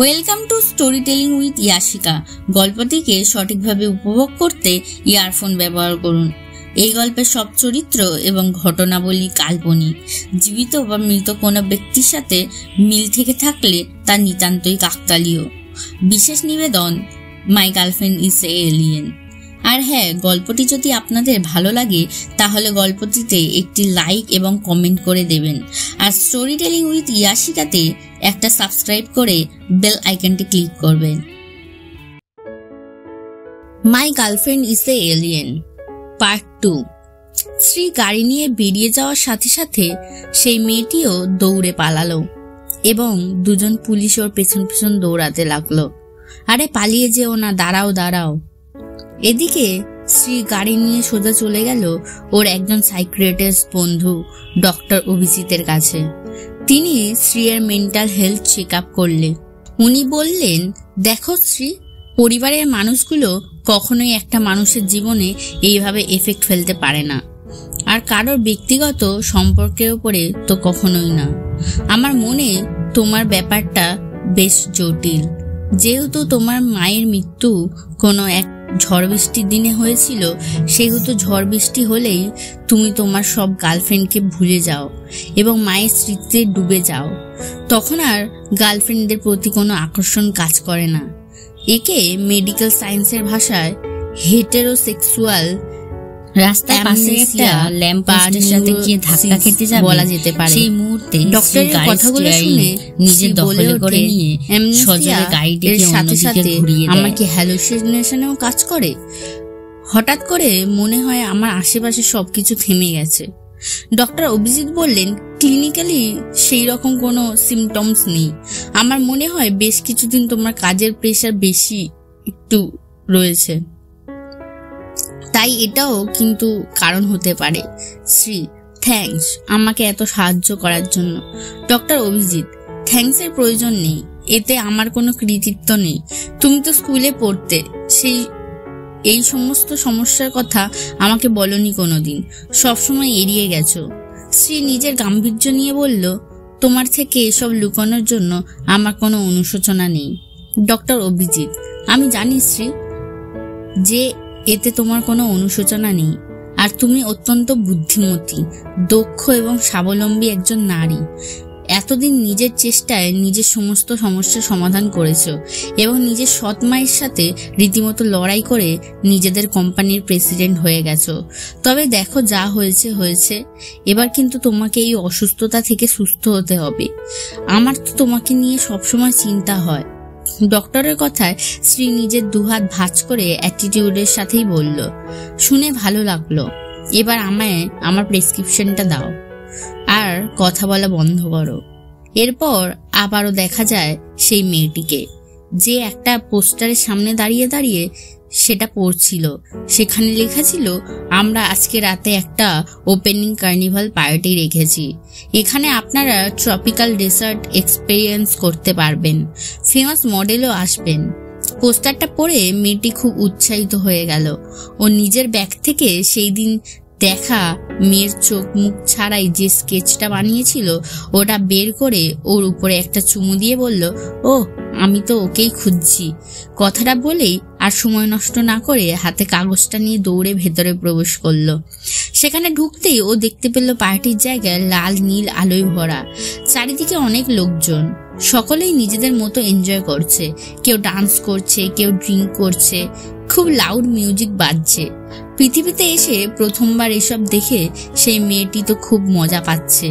Welcome to story telling with Yashika. গল্পটিকে সঠিকভাবে উপভোগ করতে ইয়ারফোন ব্যবহার করুন। এই গল্পের সব চরিত্র এবং ঘটনাবলী কাল্পনিক। জীবিত বা মৃত কোনো ব্যক্তির সাথে মিল থেকে থাকলে তা নিতান্তই কাকতালীয়। বিশেষ নিবেদন, my girlfriend is a alien. আর হ্যাঁ, গল্পটি যদি আপনাদের ভালো লাগে তাহলে গল্পটিতে একটি লাইক এবং কমেন্ট করে দেবেন। আর স্টোরি টেলিং উইথ ইয়াশিকাতে একটা সাবস্ক্রাইব করে বেল আইকনটি ক্লিক করবেন। মাই girlfriend is a alien part 2। Shri গাড়ি নিয়ে বেরিয়ে যাওয়ার সাথে সাথে সেই মেয়েটিও দৌড়ে পালালো এবং দুজন পুলিশ ওর পেছন পেছন দৌড়াতে লাগলো। আরে পালিয়ে যেও না, দাঁড়াও দাঁড়াও। এদিকে শ্রী গাড়ি নিয়ে সোজা চলে গেল ওর একজন সাইকিয়াট্রিস্ট বন্ধু ডক্টর অভিজিতের কাছে। তিনি শ্রীর মেন্টাল হেলথ চেক আপ করলেন। উনি বললেন, দেখো শ্রী, পরিবারের মানুষগুলো কখনোই একটা মানুষের জীবনে এইভাবে এফেক্ট ফেলতে পারে না, আর কারোর ব্যক্তিগত সম্পর্কের উপরে তো কখনোই না। আমার মনে তোমার ব্যাপারটা বেশ জটিল। যেহেতু তোমার মায়ের মৃত্যু কোনো এক ঝড় বৃষ্টির দিনে হয়েছিল, সেহেতু ঝড় বৃষ্টি হলেই তুমি তোমার সব গার্লফ্রেন্ডকে ভুলে যাও এবং মায়ের স্মৃতিতে ডুবে যাও। তখন আর গার্লফ্রেন্ডদের প্রতি কোনো আকর্ষণ কাজ করে না। একে মেডিকেল সায়েন্সের ভাষায় হেটেরোসেক্সুয়াল রাস্তায় পাশে একটা ল্যাম্পপোস্টের সাথে গিয়ে ধাক্কা খেতে যাবে বলা যেতে পারে। সেই মুহূর্তে ডক্টরের কথাগুলো শুনে নিজের দখলে করে নিয়ে সজোরে গাড়িটিকে অন্যদিকে ঘুরিয়ে দেয়। আমার কি হ্যালুসিনেশনেও কাজ করে? হঠাৎ করে মনে হয় আমার আশেপাশে সবকিছু থেমে গেছে। ডক্টর অভিজিৎ বললেন, ক্লিনিক্যালি সেই রকম কোনো সিমটমস নেই। আমার মনে হয় বেশ কিছুদিন তোমার কাজের প্রেশার বেশি একটু রয়েছে, তাই এটাও কিন্তু কারণ হতে পারে। শ্রী, থ্যাঙ্কস আমাকে এত সাহায্য করার জন্য। ডক্টর অভিজিৎ, থ্যাঙ্কসের প্রয়োজন নেই, এতে আমার কোনো কৃতিত্ব নেই। তুমি তো স্কুলে পড়তে, এই সমস্ত সমস্যার কথা আমাকে বলনি কোনোদিন, সবসময় এড়িয়ে গেছো। শ্রী নিজের গাম্ভীর্য নিয়ে বলল, তোমার থেকে এসব লুকানোর জন্য আমার কোনো অনুশোচনা নেই। ডক্টর অভিজিৎ, আমি জানি শ্রী যে এতে তোমার কোনো অনুশোচনা নেই, আর তুমি অত্যন্ত বুদ্ধিমতী, দক্ষ এবং স্বাবলম্বী একজন নারী। এতদিন নিজের চেষ্টায় নিজের সমস্ত সমস্যার সমাধান করেছো এবং নিজের সৎ মায়ের সাথে রীতিমতো লড়াই করে নিজেদের কোম্পানির প্রেসিডেন্ট হয়ে গেছো। তবে দেখো, যা হয়েছে হয়েছে, এবার কিন্তু তোমাকে এই অসুস্থতা থেকে সুস্থ হতে হবে। আমার তো তোমাকে নিয়ে সবসময় চিন্তা হয়। ডক্টরের কথায় শ্রী নিজের দুহাত ভাঁজ করে অ্যাটিটিউডের সাথেই বলল, শুনে ভালো লাগলো। এবার আমায় আমার প্রেসক্রিপশনটা দাও আর কথা বলা বন্ধ করো। এরপর আবারও দেখা যায় সেই মেয়েটিকে, যে একটা পোস্টারের সামনে দাঁড়িয়ে দাঁড়িয়ে সেটা পড়ছিল। সেখানে লেখা ছিল, আমরা আজকে রাতে একটা ওপেনিং কার্নিভাল পার্টি রেখেছি। এখানে আপনারা ট্রপিক্যাল ডেসার্ট এক্সপেরিয়েন্স করতে পারবেন, ফেমাস মডেলও আসবেন। পোস্টারটা পড়ে মেয়েটি খুব উৎসাহিত হয়ে গেল। ও নিজের ব্যাগ থেকে সেই দিন দেখা মেয়ের চোখ মুখ ছাড়াই যে স্কেচটা বানিয়েছিল ওটা বের করে ওর উপরে একটা চুমু দিয়ে বলল, ও আমি তো ওকেই খুঁজছি। কথাটা বলেই আর সময় নষ্ট না করে হাতে কাগজটা নিয়ে দৌড়ে ভেতরে প্রবেশ করলো। সেখানে ঢুকতেই ও দেখতে পেল পার্টির জায়গায় লাল নীল আলোয় ভরা। চারিদিকে অনেক লোকজন, সকলেই নিজেদের মতো এনজয় করছে। কেউ ডান্স করছে, কেউ ড্রিঙ্ক করছে, খুব লাউড মিউজিক বাজছে। পৃথিবীতে এসে প্রথমবার এসব দেখে সেই মেয়েটি তো খুব মজা পাচ্ছে।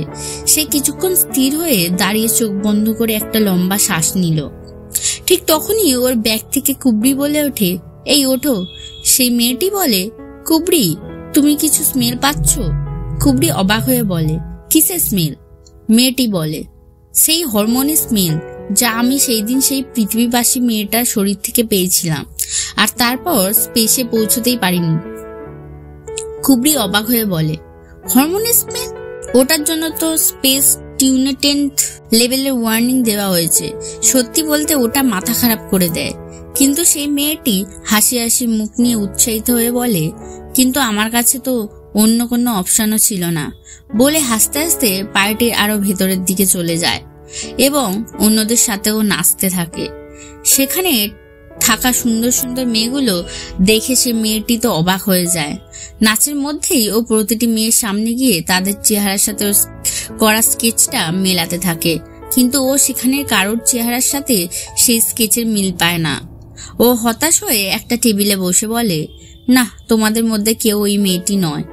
সে কিছুক্ষণ স্থির হয়ে দাঁড়িয়ে চোখ বন্ধ করে একটা লম্বা শ্বাস নিল। ঠিক তখনই ওর ব্যাগ থেকে কুবরি বলে ওঠে, এই ওঠো। সেই মেয়েটি বলে, কুবরি, তুমি কিছু স্মেল পাচ্ছ? কুবরি অবাক হয়ে বলে, কিসের স্মেল? মেয়েটি বলে, সেই হরমোনের স্মেল যা আমি সেই দিন সেই পৃথিবীবাসী মেয়েটার শরীর থেকে পেয়েছিলাম, আর তারপর স্পেসে পৌঁছতেই পারিনি। কুবরি অবাক হয়ে বলে, হরমোনের স্মেল? ওটার জন্য তো স্পেস টিউনেটেন্ট লেভেলের ওয়ার্নিং দেওয়া হয়েছে। সত্যি বলতে ওটা মাথা খারাপ করে দেয়। কিন্তু সেই মেয়েটি হাসি হাসি মুখ নিয়ে উৎসাহিত হয়ে বলে, কিন্তু আমার কাছে তো অন্য কোনো অপশনও ছিল না, বলে হাসতে হাসতে পার্টির আরো ভেতরের দিকে চলে যায়। এবং অন্যদের সাথেও নাচতে থাকে। সেখানে থাকা সুন্দর সুন্দর মেয়েগুলো দেখে সে মেয়েটি তো অবাক হয়ে যায়। নাচের মধ্যেই ও প্রতিটি মেয়ের সামনে গিয়ে তাদের চেহারার সাথে করা স্কেচটা মেলাতে থাকে, কিন্তু ও সেখানে কারোর চেহারার সাথে সেই স্কেচের মিল পায় না। ও হতাশ হয়ে একটা টেবিলে বসে বলে, না, তোমাদের মধ্যে কেউ ওই মেয়েটি নয়।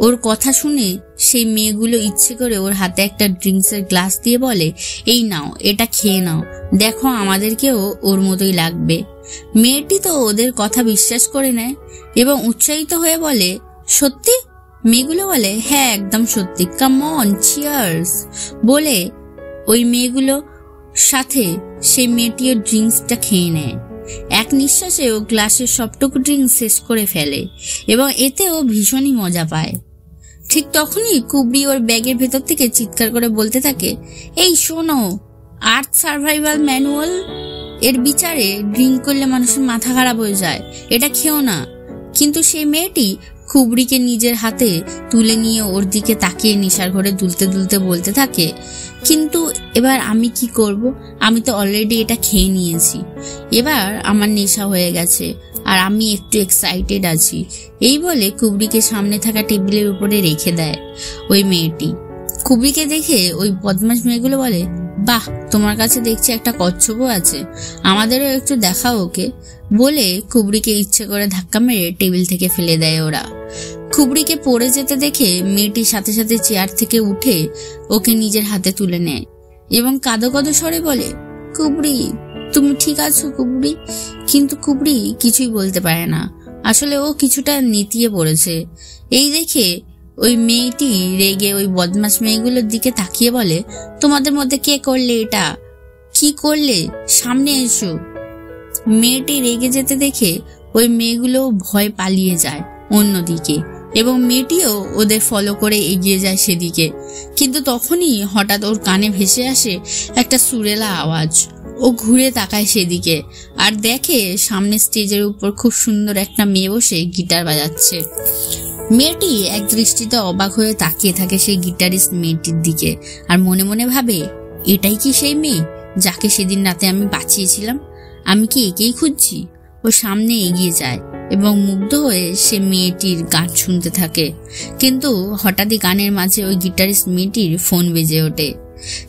ওর কথা শুনে সেই মেয়েগুলো ইচ্ছে করে ওর হাতে একটা ড্রিঙ্কসের গ্লাস দিয়ে বলে, এই নাও, এটা খেয়ে নাও, দেখো আমাদেরকেও ওর মতোই লাগবে। মেয়েটি তো ওদের কথা বিশ্বাস করে নেয় এবং উৎসাহিত হয়ে বলে, সত্যি? মেয়েগুলো বলে, হ্যাঁ, একদম সত্যি, কাম অন, চিয়ার্স। বলে ওই মেয়েগুলো সাথে সেই মেয়েটিও ড্রিঙ্কসটা খেয়ে নেয়। এক নিঃশ্বাসে ও গ্লাসের সবটুকু ড্রিঙ্ক শেষ করে ফেলে এবং এতে ও ভীষণই মজা পায়। ঠিক তখনই কুবরি ওর ব্যাগের ভেতর থেকে চিৎকার করে বলতে থাকে, এই শোনো, আর্থ সার্ভাইভাল ম্যানুয়াল এর বিচারে ড্রিঙ্ক করলে মানুষের মাথা খারাপ হয়ে যায়, এটা খেও না। কিন্তু সেই মেয়েটি কুবরিকে নিজের হাতে তুলে নিয়ে ওর দিকে তাকিয়ে নেশার ঘরে দুলতে দুলতে বলতে থাকে, কিন্তু এবার আমি কি করব? আমি তো অলরেডি এটা খেয়ে নিয়েছি, এবার আমার নেশা হয়ে গেছে আর আমি একটু এক্সাইটেড আছি। এই বলে কুবরিকে সামনে থাকা টেবিলের উপরে রেখে দেয় ওই মেয়েটি। কুবরিকে দেখে ওই বদমাশ মেয়েগুলো বলে, বাহ, তোমার কাছে দেখছি একটা কচ্ছপও আছে, আমাদেরও একটু দেখাও ওকে। বলে কুবরিকে ইচ্ছে করে ধাক্কা মেরে টেবিল থেকে ফেলে দেয় ওরা। কুবরিকে পড়ে যেতে দেখে মেয়েটির সাথে সাথে চেয়ার থেকে উঠে ওকে নিজের হাতে তুলে নেয় এবং কাঁদো কাঁদো স্বরে বলে, কুবরি, তুমি ঠিক আছো কুবরি? কিন্তু কুবরি কিছুই বলতে পারে না, আসলে ও কিছুটা নেতিয়ে পড়েছে। এই দেখে ওই মেয়েটি রেগে ওই বদমাশ মেয়েগুলোর দিকে তাকিয়ে বলে, তোমাদের মধ্যে কে করলে এটা? কি করলে? সামনে এসো। মেয়েটি রেগে যেতে দেখে ওই মেয়েগুলো ভয় পালিয়ে যায় অন্যদিকে এবং মেয়েটিও ওদের ফলো করে এগিয়ে যায় সেদিকে। কিন্তু তখনই হঠাৎ ওর কানে ভেসে আসে একটা সুরেলা আওয়াজ। ও ঘুরে তাকায় সেদিকে আর দেখে সামনে স্টেজের উপর খুব সুন্দর একটা মেয়ে বসে গিটার বাজাচ্ছে। মেয়েটি এক দৃষ্টিতে অবাক হয়ে তাকিয়ে থাকে সেই গিটারিস্ট মেয়েটির দিকে আর মনে মনে ভাবে, এটাই কি সেই মেয়ে যাকে সেদিন রাতে আমি বাঁচিয়েছিলাম? আমি কি একেই খুঁজছি? ও সামনে এগিয়ে যায় এবং মুগ্ধ হয়ে সে মেয়েটির গান শুনতে থাকে। কিন্তু হঠাৎই গানের মাঝে ওই গিটারিস্ট মেয়েটির ফোন বেজে ওঠে।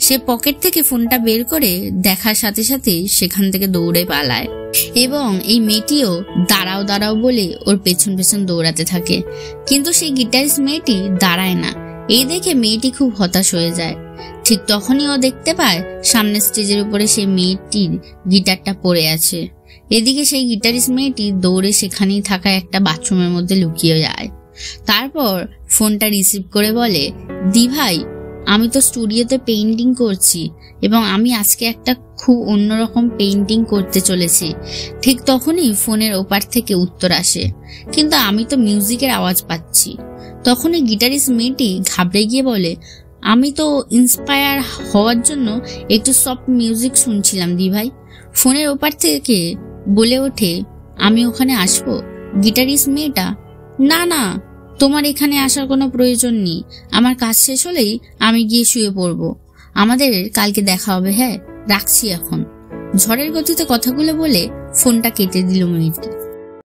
সে পকেট থেকে ফোনটা বের করে দেখার সাথে সাথে সেখান থেকে দৌড়ে পালায় এবং এই মেয়েটিও দাঁড়াও দাঁড়াও বলে ওর পেছন পেছন দৌড়াতে থাকে। কিন্তু সেই গিটারিস্ট মেয়েটি দাঁড়ায় না। এই দেখে মেয়েটি খুব হতাশ হয়ে যায়। ঠিক তখনই ও দেখতে পায় সামনে স্টেজের উপরে সেই মেয়েটির গিটারটা পড়ে আছে। এদিকে সেই গিটারিস্ট মেয়েটি দৌড়ে সেখানেই থাকা একটা বাথরুমের মধ্যে লুকিয়ে যায়। তারপর ফোনটা রিসিভ করে বলে, দি ভাই, আমি তো স্টুডিওতে পেইন্টিং করছি এবং আমি আজকে একটা খুব অন্যরকম পেইন্টিং করতে চলেছি। ঠিক তখনই ফোনের ওপার থেকে উত্তর আসে, কিন্তু আমি তো মিউজিকের আওয়াজ পাচ্ছি। তখনই গিটারিস্ট মেয়েটি ঘাবড়ে গিয়ে বলে, আমি তো ইন্সপায়ার হওয়ার জন্য একটু সফট মিউজিক শুনছিলাম দি ভাই। ফোনের ওপার থেকে বলে ওঠে, আমি ওখানে আসবো? গিটারিস্ট মেয়েটা, না না, তোমার এখানে আসার কোনো প্রয়োজন নেই, আমার কাজ শেষ হলেই আমি গিয়ে শুয়ে পড়বো, আমাদের কালকে দেখা হবে, হ্যাঁ রাখছি এখন। ঝড়ের গতিতে কথাগুলো বলে ফোনটা কেটে দিল মেয়েটি।